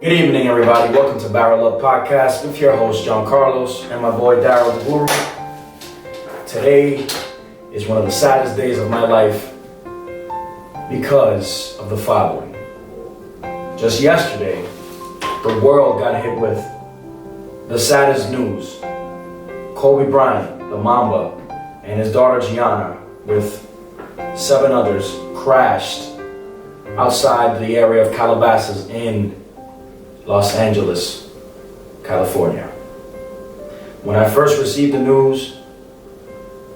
Good evening, everybody. Welcome to BarrelUp Podcast with your host, John Carlos, and my boy, Daryl the Guru. Today is one of the saddest days of my life because of the following. Just yesterday, the world got hit with the saddest news. Kobe Bryant, the Mamba, and his daughter Gianna, with 7 others, crashed outside the area of Calabasas in Los Angeles, California. When I first received the news,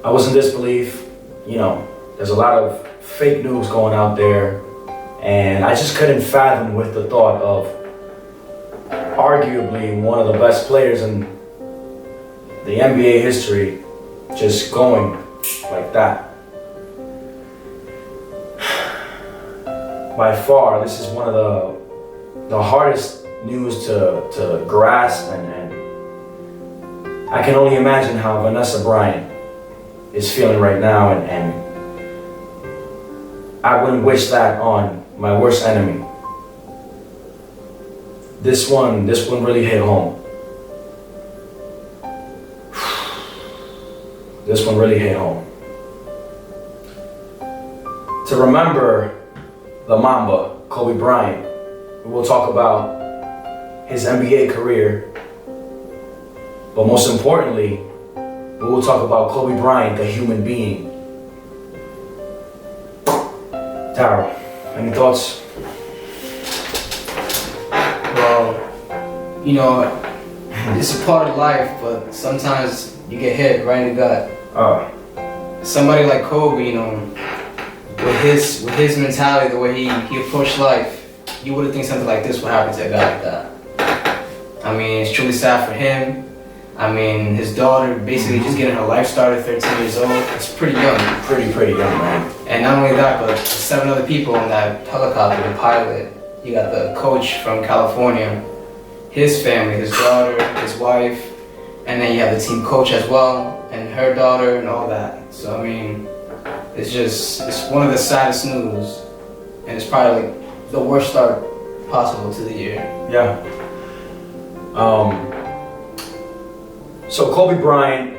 I was in disbelief. You know, there's a lot of fake news going out there, and I just couldn't fathom with the thought of arguably one of the best players in the NBA history just going like that. By far, this is one of the hardest news to grasp, and I can only imagine how Vanessa Bryant is feeling right now, and I wouldn't wish that on my worst enemy. This one really hit home. This one really hit home. To remember the Mamba, Kobe Bryant, we will talk about his NBA career, but most importantly, we will talk about Kobe Bryant, the human being. Daryl, any thoughts? Well, you know, it's a part of life, but sometimes you get hit right in the gut. Somebody like Kobe, you know, with his mentality, the way he approached life, you wouldn't think something like this would happen to a guy like that. I mean, it's truly sad for him. I mean, his daughter basically just getting her life started, 13 years old. It's pretty young. Pretty young, man. And not only that, but 7 other people on that helicopter, the pilot. You got the coach from California, his family, his daughter, his wife, and then you have the team coach as well, and her daughter and all that. So, I mean, it's one of the saddest news, and it's probably like the worst start possible to the year. Yeah. So Kobe Bryant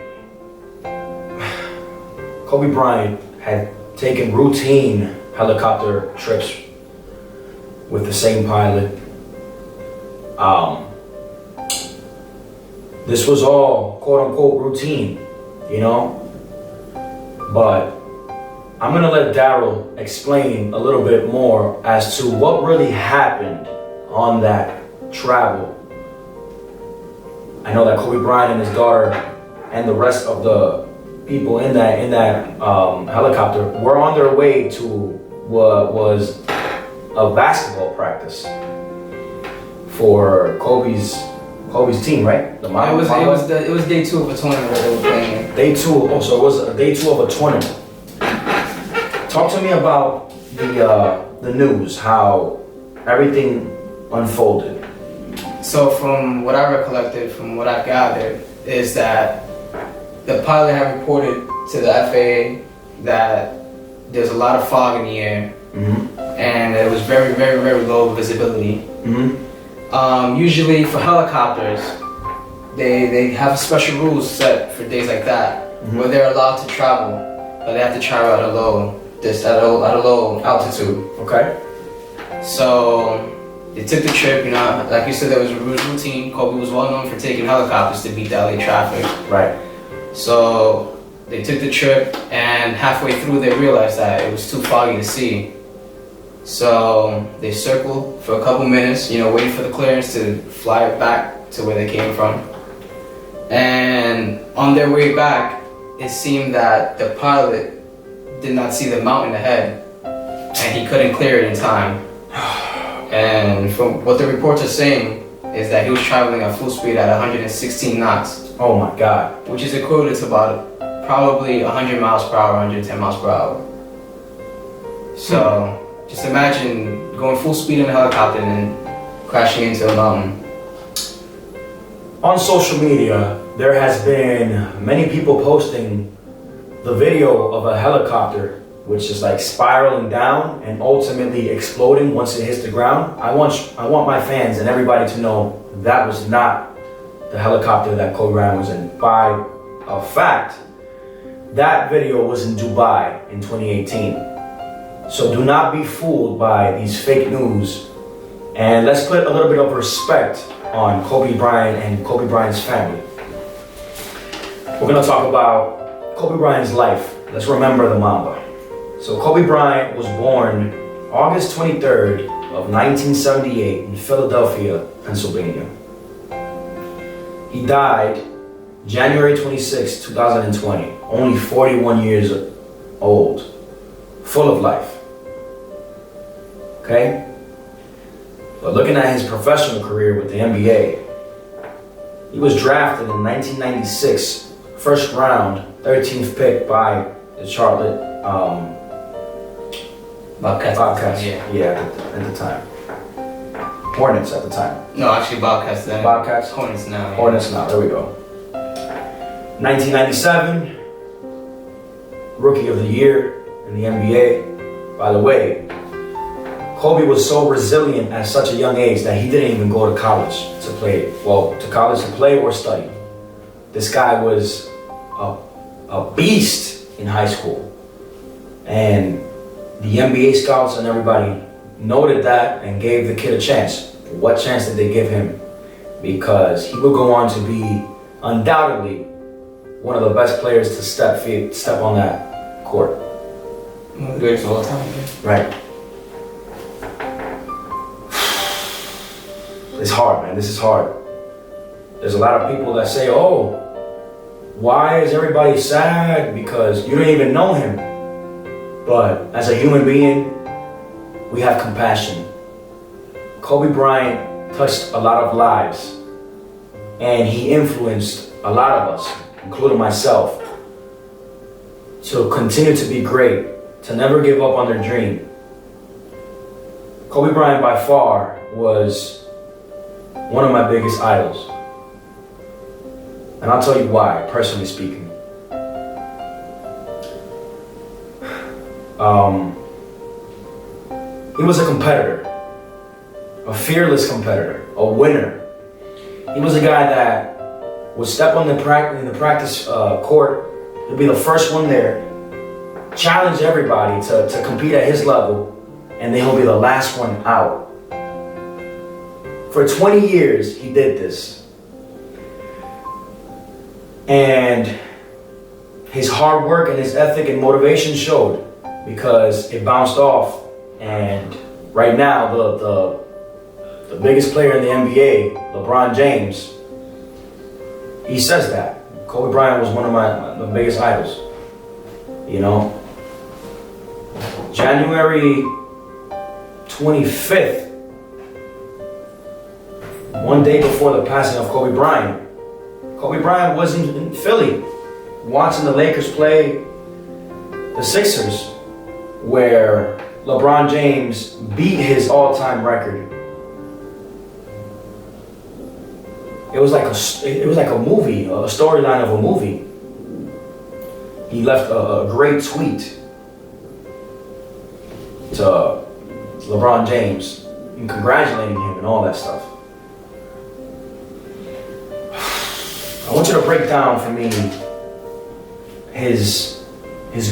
had taken routine helicopter trips with the same pilot. This was all quote unquote routine, you know? But I'm gonna let Daryl explain a little bit more as to what really happened on that travel. I know that Kobe Bryant and his daughter and the rest of the people in that helicopter were on their way to what was a basketball practice for Kobe's team, right? It was day 2 of a tournament that they were playing. Day 2. Oh, so it was day 2 of a tournament. Talk to me about the news, how everything unfolded. So from what I recollected, from what I've gathered, is that the pilot had reported to the FAA that there's a lot of fog in the air, and it was very, very, very low visibility. Usually for helicopters, they have special rules set for days like that, where they're allowed to travel, but they have to travel at a low altitude. Okay. So they took the trip, you know, like you said, there was a routine. Kobe was well known for taking helicopters to beat the LA traffic. Right. So they took the trip, and halfway through they realized that it was too foggy to see. So they circled for a couple minutes, you know, waiting for the clearance to fly back to where they came from. And on their way back, it seemed that the pilot did not see the mountain ahead, and he couldn't clear it in time. And from what the reports are saying is that he was traveling at full speed at 116 knots. Oh my God. Which is equivalent to about probably 100 miles per hour, 110 miles per hour. So just imagine going full speed in a helicopter and then crashing into a mountain. On social media, there has been many people posting the video of a helicopter which is like spiraling down and ultimately exploding once it hits the ground. I want my fans and everybody to know that was not the helicopter that Kobe Bryant was in. By a fact, that video was in Dubai in 2018. So do not be fooled by these fake news. And let's put a little bit of respect on Kobe Bryant and Kobe Bryant's family. We're gonna talk about Kobe Bryant's life. Let's remember the Mamba. So Kobe Bryant was born August 23rd of 1978 in Philadelphia, Pennsylvania. He died January 26, 2020, only 41 years old, full of life. Okay? But looking at his professional career with the NBA, he was drafted in 1996, first round, 13th pick by the Charlotte Bobcats. Yeah, at the time. Hornets at the time. No, actually Bobcats then. Bobcats? Hornets now. Yeah. Hornets now, there we go. 1997, Rookie of the Year in the NBA. By the way, Kobe was so resilient at such a young age that he didn't even go to college to play. Well, to college to play or study. This guy was a beast in high school. And the NBA scouts and everybody noted that and gave the kid a chance. What chance did they give him? Because he would go on to be undoubtedly one of the best players to step on that court. One of the greatest of all time. Yeah. Right. It's hard, man. This is hard. There's a lot of people that say, oh, why is everybody sad? Because you don't even know him. But as a human being, we have compassion. Kobe Bryant touched a lot of lives. And he influenced a lot of us, including myself, to continue to be great, to never give up on their dream. Kobe Bryant by far was one of my biggest idols. And I'll tell you why, personally speaking. He was a competitor, a fearless competitor, a winner. He was a guy that would step on in the practice court. He'd be the first one there, challenge everybody to compete at his level, and then he'll be the last one out. For 20 years, he did this. And his hard work and his ethic and motivation showed, because it bounced off. And right now, the biggest player in the NBA, LeBron James, he says that Kobe Bryant was one of my biggest idols. You know, January 25th, one day before the passing of Kobe Bryant was in Philly watching the Lakers play the Sixers, where LeBron James beat his all-time record. It was like a movie, a storyline of a movie. He left a great tweet to LeBron James and congratulating him and all that stuff. I want you to break down for me his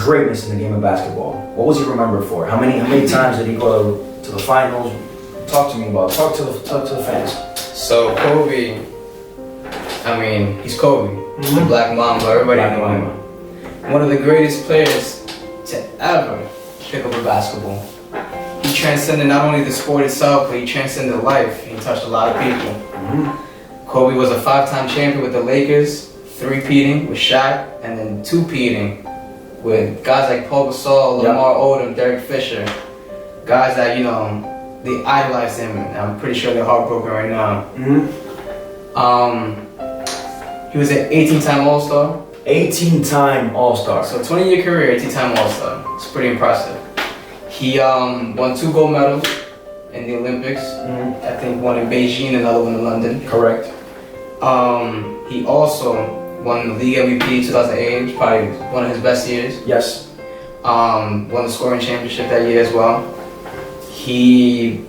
greatness in the game of basketball. What was he remembered for? How many times did he go to the finals? Talk to me about it. Talk to the fans. So Kobe, I mean, he's Kobe, the Black Mamba. Everybody knows him. One of the greatest players to ever pick up a basketball. He transcended not only the sport itself, but he transcended life. He touched a lot of people. Mm-hmm. Kobe was a 5-time champion with the Lakers, 3-peating with Shaq, and then 2-peating with guys like Paul Gasol, Lamar Odom, Derek Fisher. Guys that, you know, they idolized him, and I'm pretty sure they're heartbroken right now. Mm-hmm. He was an 18-time All-Star. 18-time All-Star. So 20-year career, 18-time All-Star. It's pretty impressive. He won 2 gold medals in the Olympics. Mm-hmm. I think one in Beijing, another one in London. Correct. He also won the league MVP 2008, probably one of his best years. Yes. won the scoring championship that year as well. He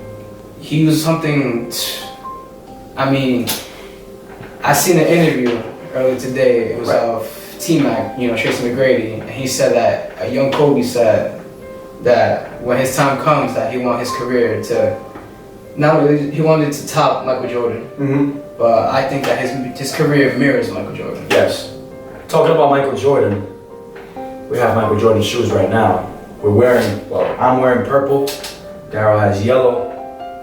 was something. I mean, I seen an interview earlier today. It was of T-Mac, Tracy McGrady, and he said that a young Kobe said that when his time comes, that he want his career to he wanted to top Michael Jordan. Mm-hmm. But I think that his career mirrors Michael Jordan. Yes. Talking about Michael Jordan, we have Michael Jordan shoes right now. I'm wearing purple. Daryl has yellow,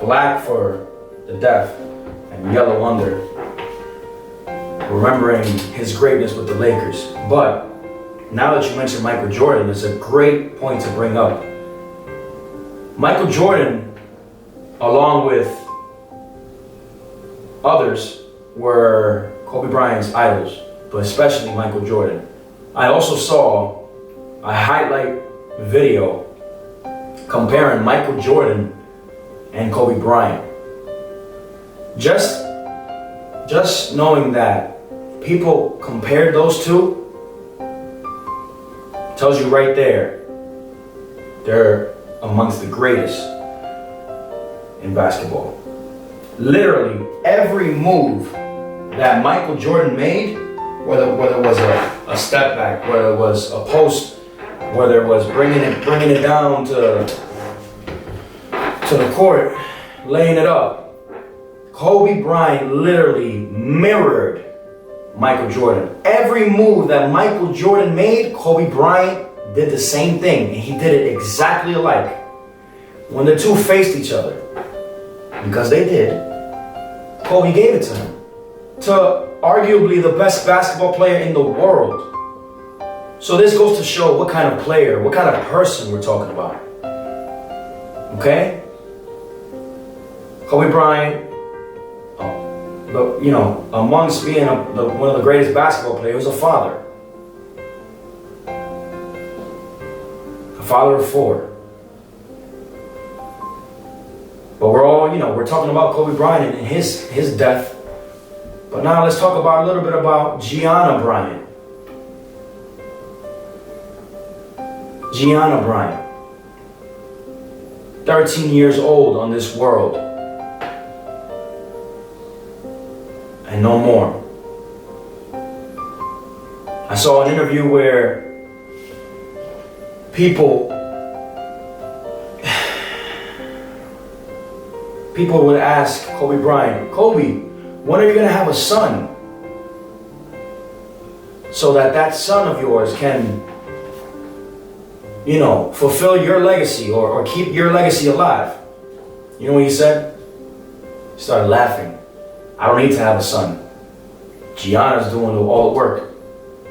black for the deaf, and yellow under. Remembering his greatness with the Lakers. But now that you mentioned Michael Jordan, it's a great point to bring up. Michael Jordan, along with others, were Kobe Bryant's idols, but especially Michael Jordan. I also saw a highlight video comparing Michael Jordan and Kobe Bryant. Just knowing that people compared those two tells you right there they're amongst the greatest in basketball. Literally every move that Michael Jordan made, whether it was a step back, whether it was a post, whether it was bringing it down to the court, laying it up, Kobe Bryant literally mirrored Michael Jordan. Every move that Michael Jordan made, Kobe Bryant did the same thing, and he did it exactly alike. When the two faced each other, because they did, Kobe gave it to him. To arguably the best basketball player in the world. So this goes to show what kind of player, what kind of person we're talking about. Okay? Kobe Bryant, amongst being one of the greatest basketball players, was a father. A father of four. But we're talking about Kobe Bryant and his death. But now let's talk a little bit about Gianna Bryant. Gianna Bryant. 13 years old on this world. And no more. I saw an interview where people would ask Kobe Bryant, Kobe, when are you going to have a son? So that son of yours can, fulfill your legacy or keep your legacy alive. You know what he said? He started laughing. I don't need to have a son. Gianna's doing all the work.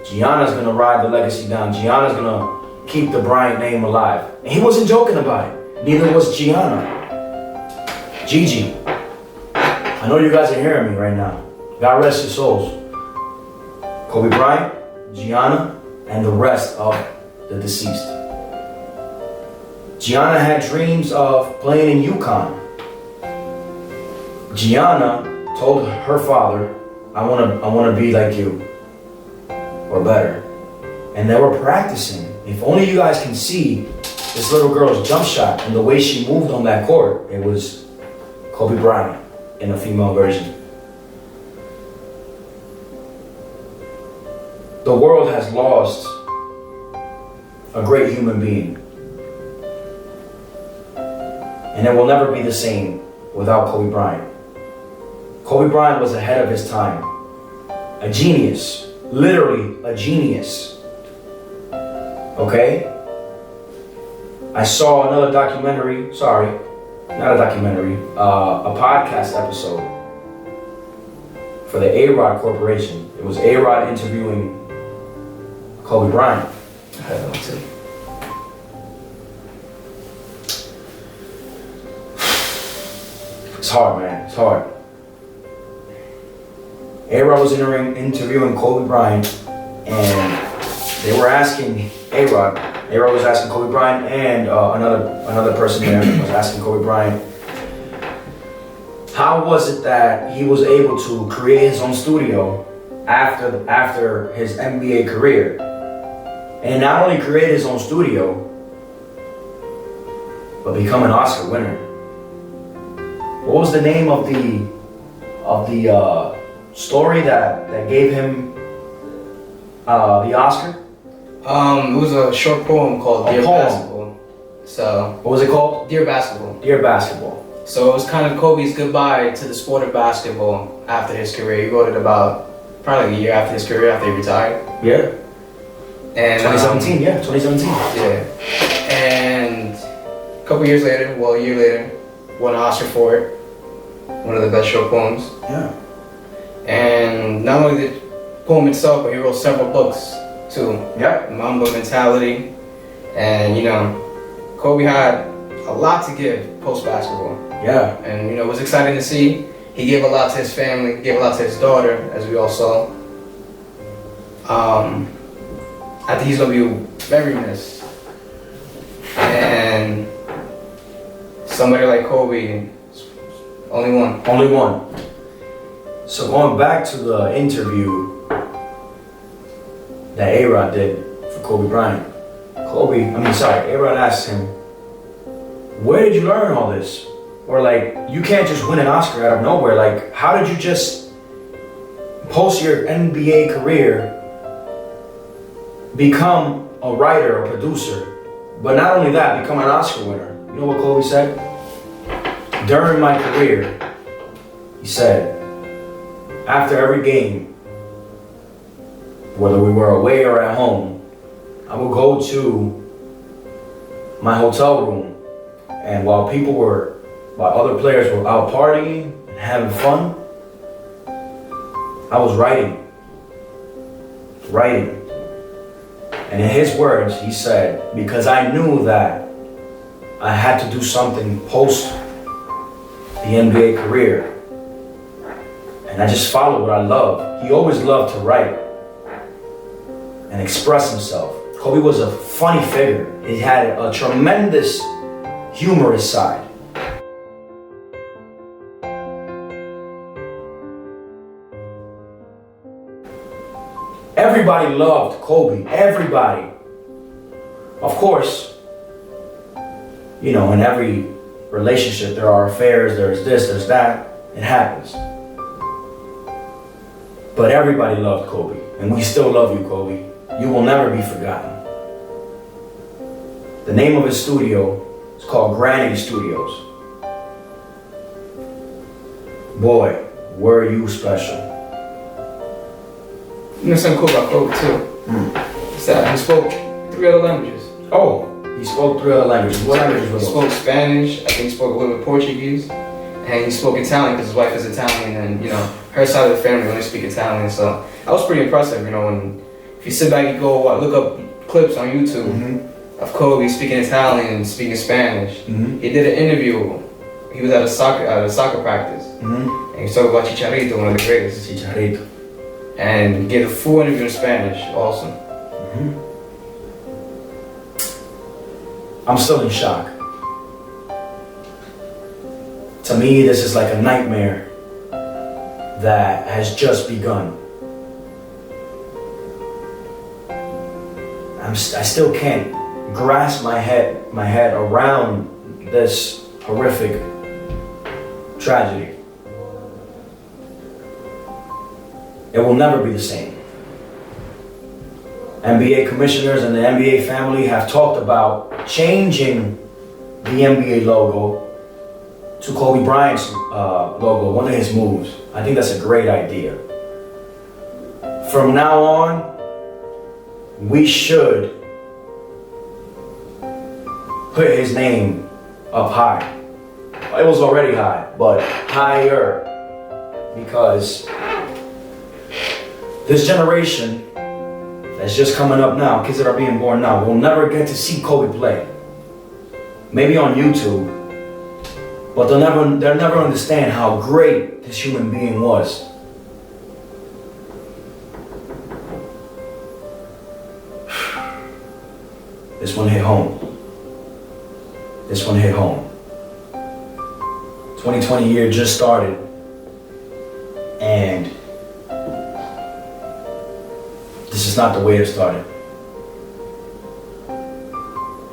Gianna's going to ride the legacy down. Gianna's going to keep the Bryant name alive. And he wasn't joking about it. Neither was Gianna. Gigi. I know you guys are hearing me right now. God rest your souls. Kobe Bryant, Gianna, and the rest of the deceased. Gianna had dreams of playing in UConn. Gianna told her father, I want to be like you, or better. And they were practicing. If only you guys can see this little girl's jump shot and the way she moved on that court, it was Kobe Bryant in a female version. The world has lost a great human being. And it will never be the same without Kobe Bryant. Kobe Bryant was ahead of his time. A genius. Literally a genius. Okay? I saw another documentary, a podcast episode for the A-Rod Corporation. It was A-Rod interviewing Kobe Bryant. I heard that one too. It's hard, man. It's hard. A-Rod was interviewing Kobe Bryant, and they were asking A-Rod was asking Kobe Bryant, and another person there was asking Kobe Bryant, how was it that he was able to create his own studio after his NBA career? And not only create his own studio, but become an Oscar winner. What was the name of the story that gave him the Oscar? It was a short poem called A Dear poem. Basketball. So, What was it called? Dear Basketball. Dear Basketball. So it was kind of Kobe's goodbye to the sport of basketball after his career. He wrote it about probably a year after his career, after he retired. Yeah. And 2017, yeah, 2017. Yeah. And a couple years later, well, a year later, won an Oscar for it. One of the best short poems. Yeah. And not only the poem itself, but he wrote several books too. Yep. Mamba mentality. And you know, Kobe had a lot to give post basketball. Yeah. And you know, it was exciting to see. He gave a lot to his family, gave a lot to his daughter, as we all saw. I think he's gonna be very missed. And somebody like Kobe, only one. Only one. So going back to the interview that A-Rod did for Kobe Bryant. A-Rod asked him, where did you learn all this? Or like, you can't just win an Oscar out of nowhere. Like, how did you just post your NBA career, become a writer, a producer, but not only that, become an Oscar winner? You know what Kobe said? During my career, he said, after every game, whether we were away or at home, I would go to my hotel room, and while other players were out partying and having fun, I was writing. And in his words, he said, because I knew that I had to do something post the NBA career, and I just followed what I loved. He always loved to write and express himself. Kobe was a funny figure. He had a tremendous humorous side. Everybody loved Kobe, everybody. Of course, you know, in every relationship there are affairs, there's this, there's that, it happens. But everybody loved Kobe, and we still love you, Kobe. You will never be forgotten. The name of his studio is called Granny Studios. Boy, were you special. You know something cool about Kobe too? Is that he spoke 3 other languages. Oh, he spoke 3 other languages. What languages was he it? spoke Spanish, I think he spoke a little bit Portuguese, and he spoke Italian because his wife is Italian, and you know, her side of the family only speak Italian, so that was pretty impressive, you know, when if you sit back and go look up clips on YouTube of Kobe speaking Italian and speaking Spanish. He did an interview. He was at a soccer practice, and he was talking about Chicharito, one of the greatest. Chicharito. And he gave a full interview in Spanish, also. I'm still in shock. To me, this is like a nightmare that has just begun. I still can't grasp my head around this horrific tragedy. It will never be the same. NBA commissioners and the NBA family have talked about changing the NBA logo to Kobe Bryant's logo, one of his moves. I think that's a great idea. From now on, we should put his name up high. It was already high, but higher, because this generation that's just coming up now, kids that are being born now, will never get to see Kobe play. Maybe on YouTube, but they'll never understand how great this human being was. This one hit home. This one hit home. 2020 year just started, and this is not the way it started.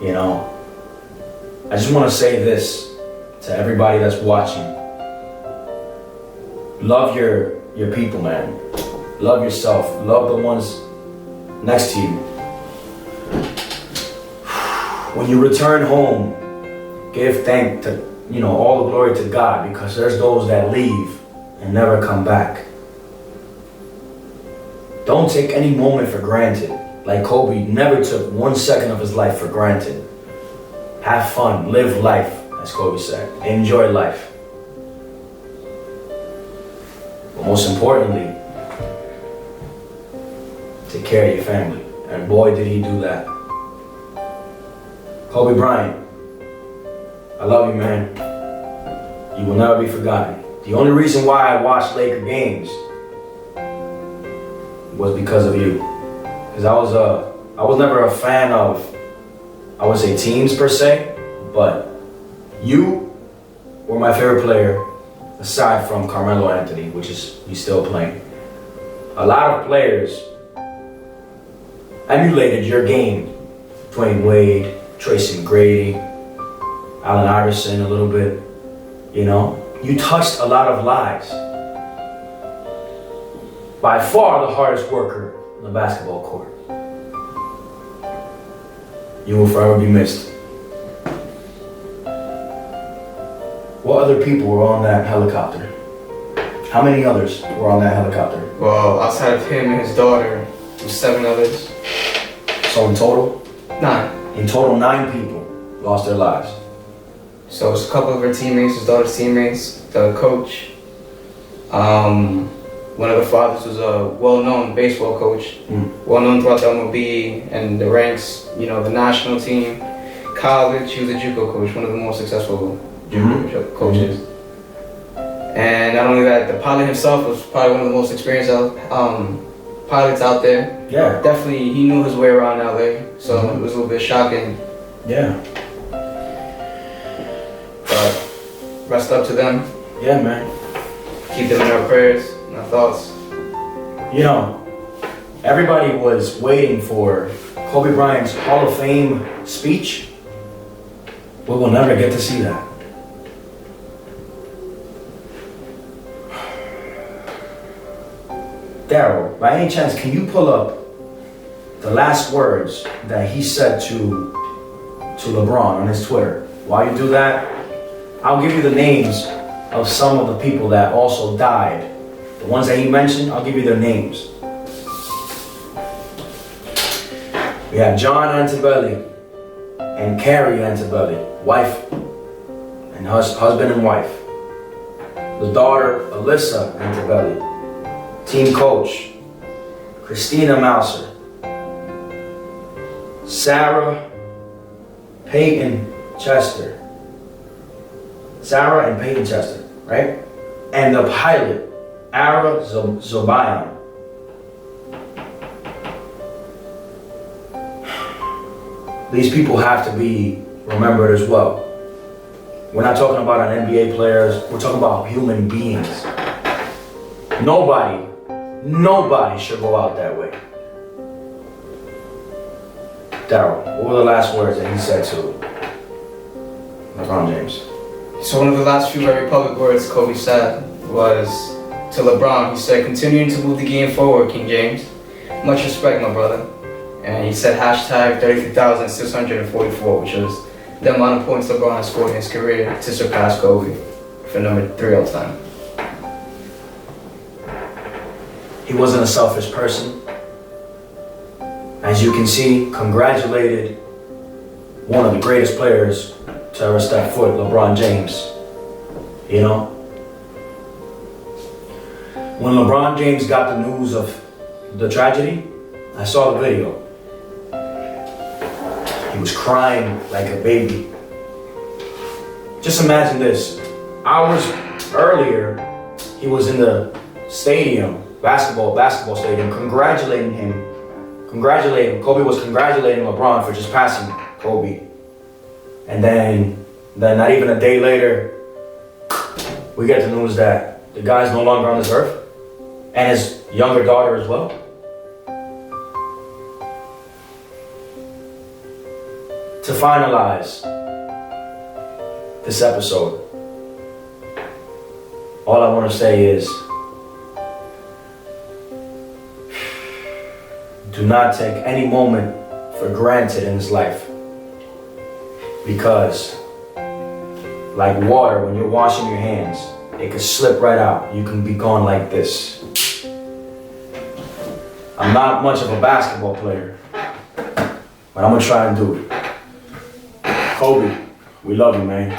You know, I just want to say this to everybody that's watching. Love your people, man. Love yourself. Love the ones next to you. When you return home, give thanks to, all the glory to God, because there's those that leave and never come back. Don't take any moment for granted. Like Kobe never took 1 second of his life for granted. Have fun, live life, as Kobe said. Enjoy life. But most importantly, take care of your family. And boy, did he do that. Kobe Bryant, I love you, man. You will never be forgotten. The only reason why I watched Laker games was because of you. Because I was never a fan of, I would say, teams per se, but you were my favorite player aside from Carmelo Anthony, which is he's still playing. A lot of players emulated your game. Dwayne Wade, Tracy McGrady, Allen Iverson a little bit. You touched a lot of lives. By far the hardest worker on the basketball court. You will forever be missed. What other people were on that helicopter? How many others were on that helicopter? Well, outside of him and his daughter, there was 7 others. So in total? 9. In total, 9 people lost their lives. So it's a couple of her teammates, his daughter's teammates, the coach. One of the fathers was a well-known baseball coach, well-known throughout the MLB and the ranks, the national team, college. He was a JUCO coach, one of the more successful JUCO coaches. And not only that, the pilot himself was probably one of the most experienced pilots out there. Yeah. Definitely, he knew his way around LA, so it was a little bit shocking. Yeah. But rest up to them. Yeah, man. Keep them in our prayers and our thoughts. Everybody was waiting for Kobe Bryant's Hall of Fame speech, but we'll never get to see that. Daryl, by any chance, can you pull up the last words that he said to LeBron on his Twitter? While you do that, I'll give you the names of some of the people that also died. The ones that he mentioned, I'll give you their names. We have John Antebelli and Carrie Antebelli, wife and husband and wife. The daughter, Alyssa Antebelli. Team coach, Christina Mouser. Sarah Peyton Chester. Sarah and Peyton Chester, right? And the pilot, Ara Zobayan. These people have to be remembered as well. We're not talking about an NBA players, we're talking about human beings. Nobody should go out that way. Daryl, what were the last words that he said to LeBron James? So one of the last few very public words Kobe said was to LeBron. He said, "Continuing to move the game forward, King James. Much respect, my brother." And he said hashtag 33,644, which was the amount of points LeBron has scored in his career to surpass Kobe for number 3 all time. He wasn't a selfish person. As you can see, congratulated one of the greatest players to ever step foot, LeBron James. When LeBron James got the news of the tragedy, I saw the video. He was crying like a baby. Just imagine this. Hours earlier, he was in the stadium, basketball stadium, congratulating him. Kobe was congratulating LeBron for just passing Kobe. And then not even a day later, we get the news that the guy's no longer on this earth. And his younger daughter as well. to finalize this episode, all I want to say is, do not take any moment for granted in this life. Because, like water, when you're washing your hands, it can slip right out. You can be gone like this. I'm not much of a basketball player, but I'm gonna try and do it. Kobe, we love you, man.